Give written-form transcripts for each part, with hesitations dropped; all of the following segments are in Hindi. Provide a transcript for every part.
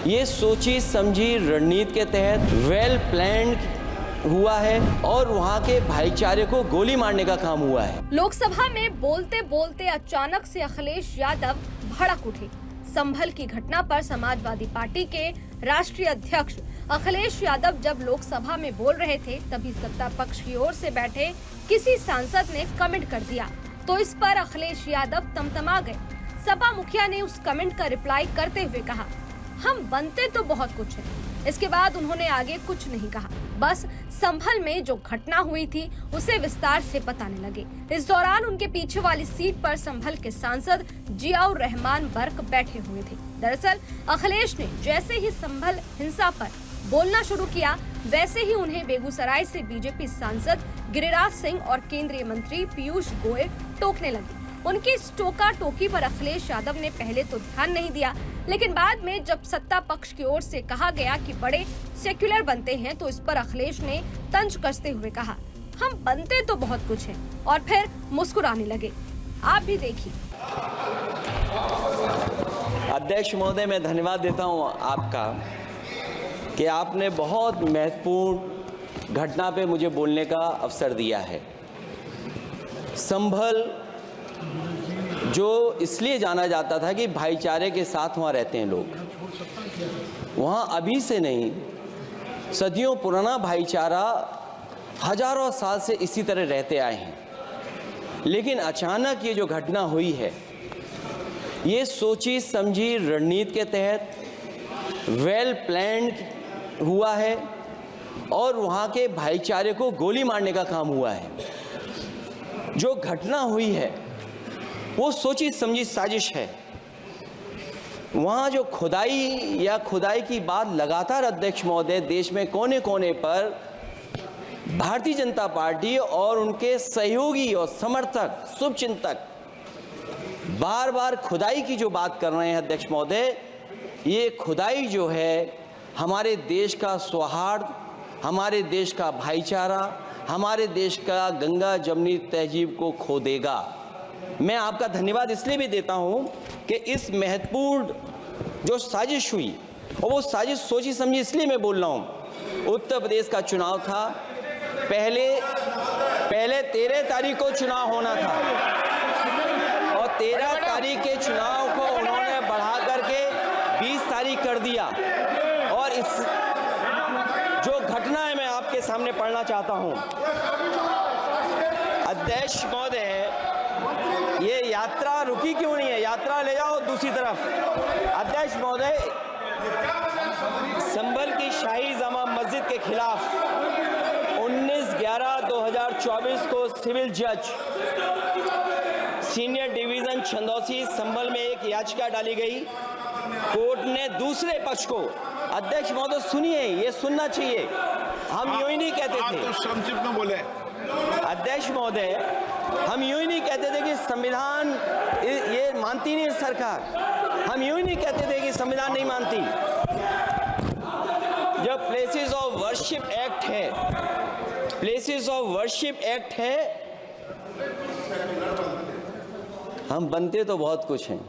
ये सोची समझी रणनीति के तहत वेल प्लान्ड हुआ है और वहाँ के भाईचारे को गोली मारने का काम हुआ है। लोकसभा में बोलते बोलते अचानक से अखिलेश यादव भड़क उठे। संभल की घटना पर समाजवादी पार्टी के राष्ट्रीय अध्यक्ष अखिलेश यादव जब लोकसभा में बोल रहे थे, तभी सत्ता पक्ष की ओर से बैठे किसी सांसद ने कमेंट कर दिया, तो इस पर अखिलेश यादव तमतमा गए। सपा मुखिया ने उस कमेंट का रिप्लाई करते हुए कहा, हम बनते तो बहुत कुछ हैं। इसके बाद उन्होंने आगे कुछ नहीं कहा, बस संभल में जो घटना हुई थी उसे विस्तार से बताने लगे। इस दौरान उनके पीछे वाली सीट पर संभल के सांसद जियाउर रहमान बर्क बैठे हुए थे। दरअसल अखिलेश ने जैसे ही संभल हिंसा पर बोलना शुरू किया, वैसे ही उन्हें बेगूसराय से बीजेपी सांसद गिरिराज सिंह और केंद्रीय मंत्री पीयूष गोयल टोकने लगे। उनकी इस टोका टोकी पर अखिलेश यादव ने पहले तो ध्यान नहीं दिया, लेकिन बाद में जब सत्ता पक्ष की ओर से कहा गया कि बड़े सेक्युलर बनते हैं, तो इस पर अखिलेश ने तंज कसते हुए कहा, हम बनते तो बहुत कुछ हैं, और फिर मुस्कुराने लगे। आप भी देखिए। अध्यक्ष महोदय, मैं धन्यवाद देता हूं आपका कि आपने बहुत महत्वपूर्ण घटना पे मुझे बोलने का अवसर दिया है। संभल जो इसलिए जाना जाता था कि भाईचारे के साथ वहाँ रहते हैं लोग, वहाँ अभी से नहीं, सदियों पुराना भाईचारा हजारों साल से इसी तरह रहते आए हैं। लेकिन अचानक ये जो घटना हुई है, ये सोची समझी रणनीति के तहत वेल प्लान्ड हुआ है और वहाँ के भाईचारे को गोली मारने का काम हुआ है। जो घटना हुई है वो सोची समझी साजिश है। वहाँ जो खुदाई की बात लगातार अध्यक्ष महोदय देश में कोने कोने पर भारतीय जनता पार्टी और उनके सहयोगी और समर्थक शुभचिंतक बार बार खुदाई की जो बात कर रहे हैं अध्यक्ष महोदय, ये खुदाई जो है हमारे देश का सौहार्द, हमारे देश का भाईचारा, हमारे देश का गंगा जमनी तहजीब को खो देगा। मैं आपका धन्यवाद इसलिए भी देता हूं कि इस महत्वपूर्ण जो साजिश हुई, और वो साजिश सोची समझी इसलिए मैं बोल रहा हूं। उत्तर प्रदेश का चुनाव था, पहले 13 तारीख को चुनाव होना था और 13 तारीख के चुनाव को उन्होंने बढ़ा करके 20 तारीख कर दिया। और इस जो घटना है मैं आपके सामने पढ़ना चाहता हूं। अध्यक्ष महोदय, ये यात्रा रुकी क्यों नहीं है? यात्रा ले जाओ दूसरी तरफ। अध्यक्ष महोदय, संभल की शाही जामा मस्जिद के खिलाफ 19/11/2024 को सिविल जज सीनियर डिवीजन छंदौसी संभल में एक याचिका डाली गई। कोर्ट ने दूसरे पक्ष को, अध्यक्ष महोदय सुनिए, ये सुनना चाहिए, हम यूं ही नहीं कहते थे। तो संक्षिप्त में बोले। अध्यक्ष महोदय, हम यूं ही नहीं कहते थे कि संविधान ये मानती नहीं सरकार, हम यूं ही नहीं कहते थे कि संविधान नहीं मानती। जब प्लेसेस ऑफ वर्शिप एक्ट है, प्लेसेस ऑफ वर्शिप एक्ट है, हम बनते तो बहुत कुछ हैं।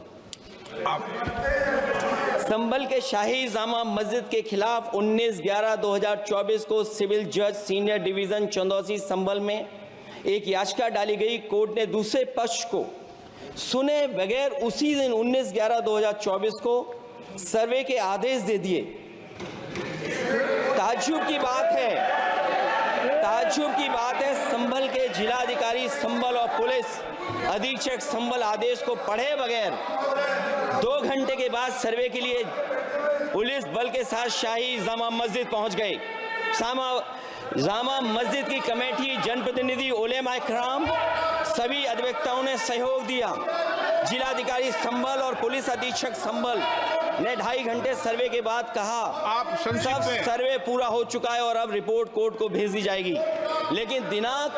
संभल के शाही जामा मस्जिद के खिलाफ 19/11/2024 को सिविल जज सीनियर डिवीजन चंदौसी संभल में एक याचिका डाली गई। कोर्ट ने दूसरे पक्ष को सुने बगैर उसी दिन 19/11/2024 को सर्वे के आदेश दे दिए। ताज्जुब की बात है, संभल के जिलाधिकारी संभल और पुलिस अधीक्षक संभल आदेश को पढ़े बगैर 2 घंटे के बाद सर्वे के लिए पुलिस बल के साथ शाही जामा मस्जिद पहुंच गए। जामा मस्जिद की कमेटी, जनप्रतिनिधि, उलेमा इकराम, सभी अधिवक्ताओं ने सहयोग दिया। जिलाधिकारी संभल और पुलिस अधीक्षक संभल ने 2.5 घंटे सर्वे के बाद कहा, सब सर्वे पूरा हो चुका है और अब रिपोर्ट कोर्ट को भेज दी जाएगी। लेकिन दिनांक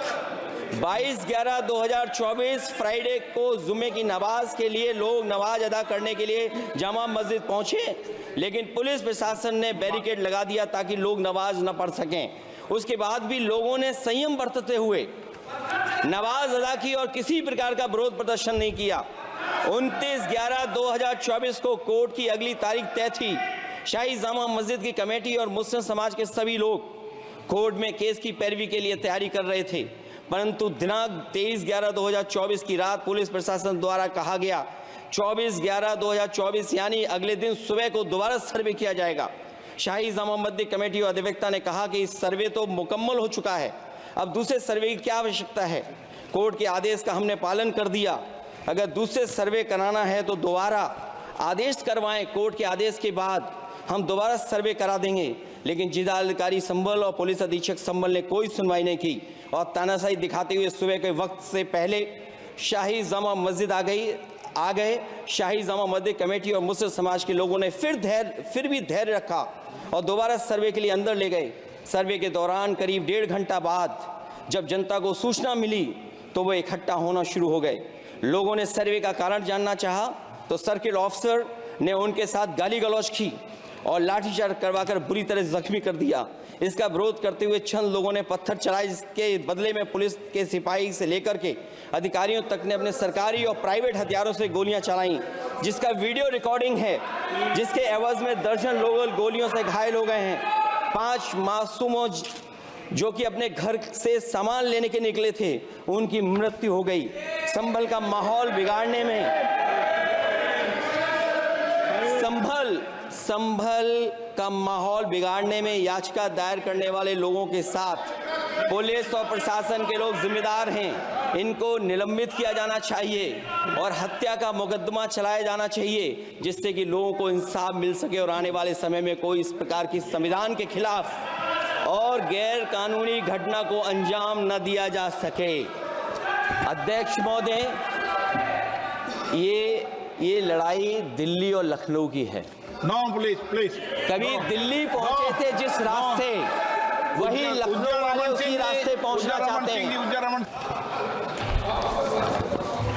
22/11/2024 फ्राइडे को जुम्मे की नमाज के लिए लोग नमाज अदा करने के लिए जामा मस्जिद पहुंचे, लेकिन पुलिस प्रशासन ने बैरिकेड लगा दिया ताकि लोग नमाज न पढ़ सकें। उसके बाद भी लोगों ने संयम बरतते हुए नमाज अदा की और किसी प्रकार का विरोध प्रदर्शन नहीं किया। 29/11/2024 को कोर्ट की अगली तारीख तय थी। शाही जामा मस्जिद की कमेटी और मुस्लिम समाज के सभी लोग कोर्ट में केस की पैरवी के लिए तैयारी कर रहे थे, परंतु दिनांक 23/11/2024 की रात पुलिस प्रशासन द्वारा कहा गया 24/11/2024 यानी अगले दिन सुबह को दोबारा सर्वे किया जाएगा। शाही जामा मस्जिद कमेटी और अधिवक्ता ने कहा कि इस सर्वे तो मुकम्मल हो चुका है, अब दूसरे सर्वे की क्या आवश्यकता है। कोर्ट के आदेश का हमने पालन कर दिया, अगर दूसरे सर्वे कराना है तो दोबारा आदेश करवाएं, कोर्ट के आदेश के बाद हम दोबारा सर्वे करा देंगे। लेकिन जिलाधिकारी संभल और पुलिस अधीक्षक संभल ने कोई सुनवाई नहीं की और तानाशाही दिखाते हुए सुबह के वक्त से पहले शाही जामा मस्जिद आ गए। शाही जामा मस्जिद कमेटी और मुस्लिम समाज के लोगों ने फिर भी धैर्य रखा और दोबारा सर्वे के लिए अंदर ले गए। सर्वे के दौरान करीब 1.5 घंटा बाद जब जनता को सूचना मिली तो वो इकट्ठा होना शुरू हो गए। लोगों ने सर्वे का कारण जानना चाहा तो सर्किल ऑफिसर ने उनके साथ गाली गलौज की और लाठीचार्ज करवाकर बुरी तरह जख्मी कर दिया। इसका विरोध करते हुए चंद लोगों ने पत्थर चलाए, जिसके बदले में पुलिस के सिपाही से लेकर के अधिकारियों तक ने अपने सरकारी और प्राइवेट हथियारों से गोलियां चलाईं, जिसका वीडियो रिकॉर्डिंग है, जिसके एवज में दर्जन लोग गोलियों से घायल हो गए हैं। 5 मासूमों जो कि अपने घर से सामान लेने के निकले थे, उनकी मृत्यु हो गई। संभल का माहौल बिगाड़ने में संभल का माहौल बिगाड़ने में याचिका दायर करने वाले लोगों के साथ पुलिस और प्रशासन के लोग जिम्मेदार हैं। इनको निलंबित किया जाना चाहिए और हत्या का मुकदमा चलाया जाना चाहिए, जिससे कि लोगों को इंसाफ मिल सके और आने वाले समय में कोई इस प्रकार की संविधान के खिलाफ और गैर कानूनी घटना को अंजाम न दिया जा सके। अध्यक्ष महोदय, ये लड़ाई दिल्ली और लखनऊ की है। No, please. कभी दिल्ली पहुंचे थे जिस रास्ते, वही लखनऊ वाले उसी रास्ते पहुंचना चाहते हैं।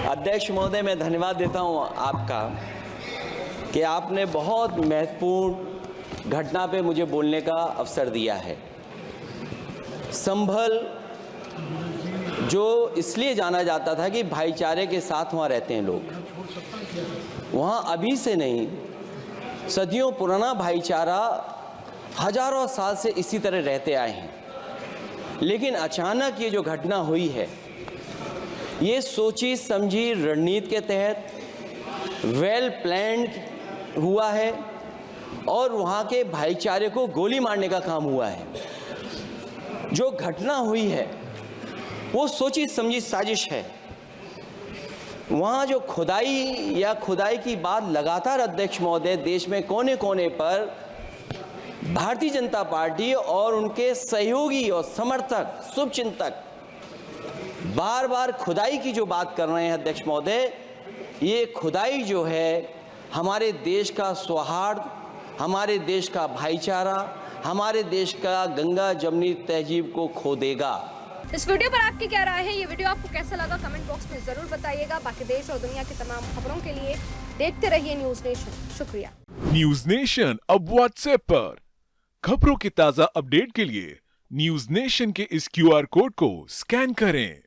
अध्यक्ष महोदय, मैं धन्यवाद देता हूं आपका कि आपने बहुत महत्वपूर्ण घटना पे मुझे बोलने का अवसर दिया है। संभल जो इसलिए जाना जाता था कि भाईचारे के साथ वहाँ रहते हैं लोग, वहाँ अभी से नहीं, सदियों पुराना भाईचारा हजारों साल से इसी तरह रहते आए हैं। लेकिन अचानक ये जो घटना हुई है, ये सोची समझी रणनीति के तहत वेल प्लान्ड हुआ है और वहाँ के भाईचारे को गोली मारने का काम हुआ है। जो घटना हुई है वो सोची समझी साजिश है। वहाँ जो खुदाई की बात लगातार अध्यक्ष महोदय देश में कोने कोने पर भारतीय जनता पार्टी और उनके सहयोगी और समर्थक शुभचिंतक बार बार खुदाई की जो बात कर रहे हैं अध्यक्ष महोदय, ये खुदाई जो है हमारे देश का सौहार्द, हमारे देश का भाईचारा, हमारे देश का गंगा जमनी तहजीब को खो देगा। इस वीडियो पर आपकी क्या राय है? ये वीडियो आपको कैसा लगा कमेंट बॉक्स में जरूर बताइएगा। बाकी देश और दुनिया की तमाम खबरों के लिए देखते रहिए न्यूज नेशन। शुक्रिया। न्यूज नेशन अब व्हाट्सएप पर खबरों की ताजा अपडेट के लिए न्यूज नेशन के इस QR कोड को स्कैन करें।